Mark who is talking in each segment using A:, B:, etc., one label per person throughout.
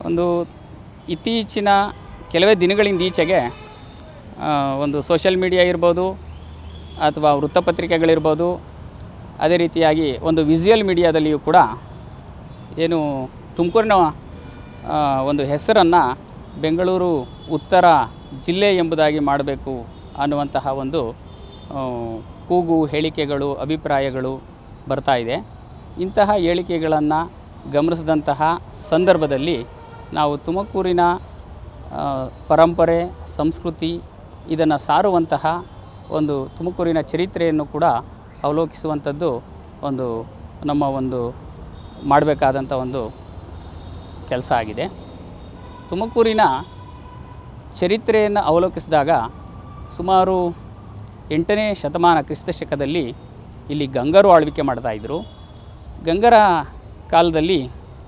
A: ಒಂದು ಇತ್ತೀಚಿನ ಕೆಲವೇ ದಿನಗಳಿಂದೀಚೆಗೆ ಒಂದು ಸೋಷಿಯಲ್ ಮೀಡಿಯಾ ಇರ್ಬೋದು ಅಥವಾ ವೃತ್ತಪತ್ರಿಕೆಗಳಿರ್ಬೋದು, ಅದೇ ರೀತಿಯಾಗಿ ಒಂದು ವಿಜುವಲ್ ಮೀಡಿಯಾದಲ್ಲಿಯೂ ಕೂಡ ಏನು ತುಮಕೂರಿನ ಒಂದು ಹೆಸರನ್ನು ಬೆಂಗಳೂರು ಉತ್ತರ ಜಿಲ್ಲೆ ಎಂಬುದಾಗಿ ಮಾಡಬೇಕು ಅನ್ನುವಂತಹ ಒಂದು ಕೂಗು, ಹೇಳಿಕೆಗಳು, ಅಭಿಪ್ರಾಯಗಳು ಬರ್ತಾ ಇದೆ. ಇಂತಹ ಹೇಳಿಕೆಗಳನ್ನು ಗಮನಿಸಿದಂತಹ ಸಂದರ್ಭದಲ್ಲಿ ನಾವು ತುಮಕೂರಿನ ಪರಂಪರೆ, ಸಂಸ್ಕೃತಿ ಇದನ್ನು ಸಾರುವಂತಹ ಒಂದು ತುಮಕೂರಿನ ಚರಿತ್ರೆಯನ್ನು ಕೂಡ ಅವಲೋಕಿಸುವಂಥದ್ದು ನಮ್ಮ ಮಾಡಬೇಕಾದಂಥ ಒಂದು ಕೆಲಸ ಆಗಿದೆ. ತುಮಕೂರಿನ ಚರಿತ್ರೆಯನ್ನು ಅವಲೋಕಿಸಿದಾಗ ಸುಮಾರು 8ನೇ ಶತಮಾನ ಕ್ರಿಸ್ತ ಶಕದಲ್ಲಿ ಇಲ್ಲಿ ಗಂಗರು ಆಳ್ವಿಕೆ ಮಾಡ್ತಾಯಿದ್ರು. ಗಂಗರ ಕಾಲದಲ್ಲಿ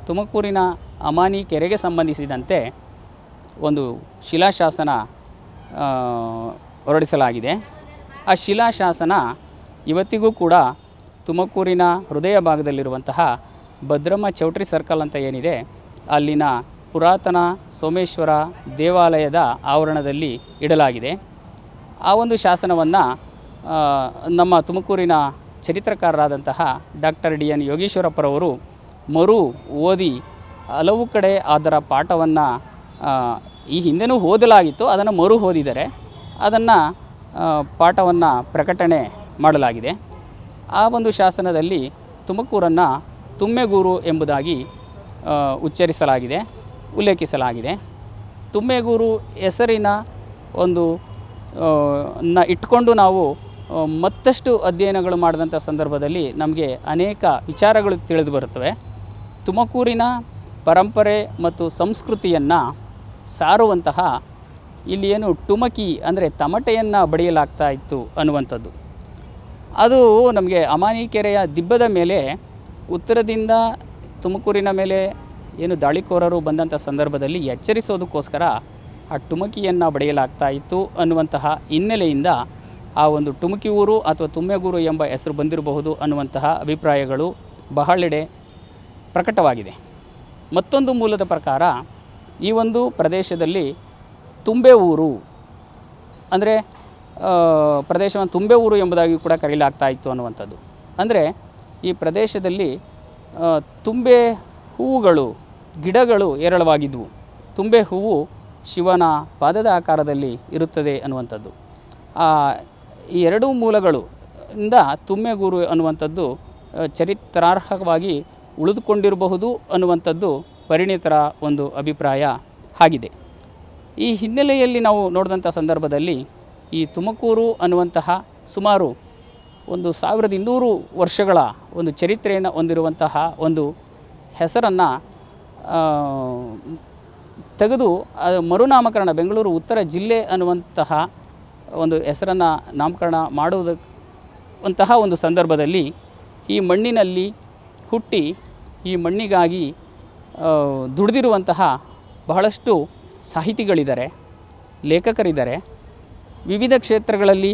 A: ತುಮಕೂರಿನ ಅಮಾನಿ ಕೆರೆಗೆ ಸಂಬಂಧಿಸಿದಂತೆ ಒಂದು ಶಿಲಾಶಾಸನ ಹೊರಡಿಸಲಾಗಿದೆ. ಆ ಶಿಲಾಶಾಸನ ಇವತ್ತಿಗೂ ಕೂಡ ತುಮಕೂರಿನ ಹೃದಯ ಭಾಗದಲ್ಲಿರುವಂತಹ ಭದ್ರಮ್ಮ ಚೌಟ್ರಿ ಸರ್ಕಲ್ ಅಂತ ಏನಿದೆ, ಅಲ್ಲಿನ ಪುರಾತನ ಸೋಮೇಶ್ವರ ದೇವಾಲಯದ ಆವರಣದಲ್ಲಿ ಇಡಲಾಗಿದೆ. ಆ ಒಂದು ಶಾಸನವನ್ನು ನಮ್ಮ ತುಮಕೂರಿನ ಚರಿತ್ರಕಾರರಾದಂತಹ ಡಾಕ್ಟರ್ DN ಯೋಗೀಶ್ವರಪ್ಪರವರು ಮರು ಓದಿ ಹಲವು ಕಡೆ ಅದರ ಪಾಠವನ್ನು ಈ ಹಿಂದೆನೂ ಓದಲಾಗಿತ್ತು, ಅದನ್ನು ಮರು ಓದಿದರೆ ಅದನ್ನು ಪಾಠವನ್ನು ಪ್ರಕಟಣೆ ಮಾಡಲಾಗಿದೆ. ಆ ಒಂದು ಶಾಸನದಲ್ಲಿ ತುಮಕೂರನ್ನು ತುಮ್ಮೆಗೂರು ಎಂಬುದಾಗಿ ಉಲ್ಲೇಖಿಸಲಾಗಿದೆ. ತುಮ್ಮೆಗೂರು ಹೆಸರಿನ ಇಟ್ಕೊಂಡು ನಾವು ಮತ್ತಷ್ಟು ಅಧ್ಯಯನಗಳು ಮಾಡಿದಂಥ ಸಂದರ್ಭದಲ್ಲಿ ನಮಗೆ ಅನೇಕ ವಿಚಾರಗಳು ತಿಳಿದು ಬರುತ್ತವೆ. ತುಮಕೂರಿನ ಪರಂಪರೆ ಮತ್ತು ಸಂಸ್ಕೃತಿಯನ್ನು ಸಾರುವಂತಹ ಇಲ್ಲಿ ಏನು ಟುಮಕಿ ಅಂದರೆ ತಮಟೆಯನ್ನು ಬಡಿಯಲಾಗ್ತಾ ಇತ್ತು ಅನ್ನುವಂಥದ್ದು, ಅದು ನಮಗೆ ಅಮಾನಿ ಕೆರೆಯ ದಿಬ್ಬದ ಮೇಲೆ ಉತ್ತರದಿಂದ ತುಮಕೂರಿನ ಮೇಲೆ ಏನು ದಾಳಿಕೋರರು ಬಂದಂಥ ಸಂದರ್ಭದಲ್ಲಿ ಎಚ್ಚರಿಸೋದಕ್ಕೋಸ್ಕರ ಆ ಟುಮಕಿಯನ್ನು ಬಡಿಯಲಾಗ್ತಾ ಇತ್ತು ಅನ್ನುವಂತಹ ಹಿನ್ನೆಲೆಯಿಂದ ಆ ಒಂದು ಟುಮಕಿ ಊರು ಅಥವಾ ತುಮ್ಮೆಗೂರು ಎಂಬ ಹೆಸರು ಬಂದಿರಬಹುದು ಅನ್ನುವಂತಹ ಅಭಿಪ್ರಾಯಗಳು ಬಹಳೆಡೆ ಪ್ರಕಟವಾಗಿದೆ. ಮತ್ತೊಂದು ಮೂಲದ ಪ್ರಕಾರ ಈ ಒಂದು ಪ್ರದೇಶದಲ್ಲಿ ತುಂಬೆ ಊರು ಅಂದರೆ ಪ್ರದೇಶವನ್ನು ತುಂಬೆ ಊರು ಎಂಬುದಾಗಿ ಕೂಡ ಕರೆಯಲಾಗ್ತಾ ಇತ್ತು ಅನ್ನುವಂಥದ್ದು. ಅಂದರೆ ಈ ಪ್ರದೇಶದಲ್ಲಿ ತುಂಬೆ ಹೂವುಗಳು, ಗಿಡಗಳು ಹೇರಳವಾಗಿದ್ದವು. ತುಂಬೆ ಹೂವು ಶಿವನ ಪಾದದ ಆಕಾರದಲ್ಲಿ ಇರುತ್ತದೆ ಅನ್ನುವಂಥದ್ದು. ಈ ಎರಡೂ ಮೂಲಗಳು ಇಂದ ತುಮ್ಮೆಗೂರು ಅನ್ನುವಂಥದ್ದು ಚರಿತ್ರಾರ್ಹವಾಗಿ ಉಳಿದುಕೊಂಡಿರಬಹುದು ಅನ್ನುವಂಥದ್ದು ಪರಿಣಿತರ ಒಂದು ಅಭಿಪ್ರಾಯ ಆಗಿದೆ. ಈ ಹಿನ್ನೆಲೆಯಲ್ಲಿ ನಾವು ನೋಡಿದಂಥ ಸಂದರ್ಭದಲ್ಲಿ ಈ ತುಮಕೂರು ಅನ್ನುವಂತಹ ಸುಮಾರು 1200 ವರ್ಷಗಳ ಒಂದು ಚರಿತ್ರೆಯನ್ನು ಹೊಂದಿರುವಂತಹ ಒಂದು ಹೆಸರನ್ನು ತೆಗೆದು ಮರುನಾಮಕರಣ ಬೆಂಗಳೂರು ಉತ್ತರ ಜಿಲ್ಲೆ ಅನ್ನುವಂತಹ ಒಂದು ಹೆಸರನ್ನು ನಾಮಕರಣ ಮಾಡುವಂತಹ ಒಂದು ಸಂದರ್ಭದಲ್ಲಿ ಈ ಮಣ್ಣಿನಲ್ಲಿ ಹುಟ್ಟಿ ಈ ಮಣ್ಣಿಗಾಗಿ ದುಡಿದಿರುವಂತಹ ಬಹಳಷ್ಟು ಸಾಹಿತಿಗಳಿದ್ದಾರೆ, ಲೇಖಕರಿದ್ದಾರೆ, ವಿವಿಧ ಕ್ಷೇತ್ರಗಳಲ್ಲಿ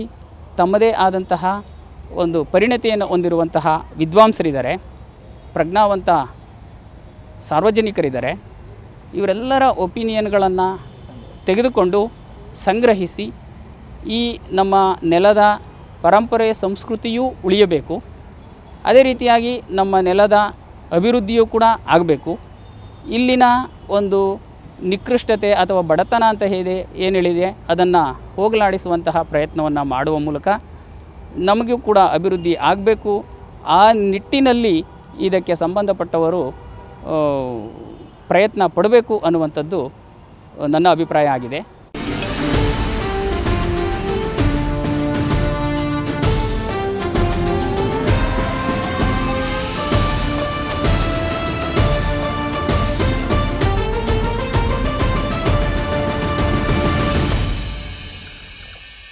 A: ತಮ್ಮದೇ ಆದಂತಹ ಒಂದು ಪರಿಣತಿಯನ್ನು ಹೊಂದಿರುವಂತಹ ವಿದ್ವಾಂಸರಿದ್ದಾರೆ, ಪ್ರಜ್ಞಾವಂತ ಸಾರ್ವಜನಿಕರಿದ್ದಾರೆ. ಇವರೆಲ್ಲರ ಒಪಿನಿಯನ್ಗಳನ್ನು ತೆಗೆದುಕೊಂಡು ಸಂಗ್ರಹಿಸಿ ಈ ನಮ್ಮ ನೆಲದ ಪರಂಪರೆ ಸಂಸ್ಕೃತಿಯೂ ಉಳಿಯಬೇಕು, ಅದೇ ರೀತಿಯಾಗಿ ನಮ್ಮ ನೆಲದ ಅಭಿವೃದ್ಧಿಯೂ ಕೂಡ ಆಗಬೇಕು. ಇಲ್ಲಿನ ಒಂದು ನಿಕೃಷ್ಟತೆ ಅಥವಾ ಬಡತನ ಅಂತ ಏನಿದೆ ಅದನ್ನು ಹೋಗಲಾಡಿಸುವಂತಹ ಪ್ರಯತ್ನವನ್ನು ಮಾಡುವ ಮೂಲಕ ನಮಗೂ ಕೂಡ ಅಭಿವೃದ್ಧಿ ಆಗಬೇಕು. ಆ ನಿಟ್ಟಿನಲ್ಲಿ ಇದಕ್ಕೆ ಸಂಬಂಧಪಟ್ಟವರು ಪ್ರಯತ್ನ ಪಡಬೇಕು ಅನ್ನುವಂಥದ್ದು ನನ್ನ ಅಭಿಪ್ರಾಯ ಆಗಿದೆ.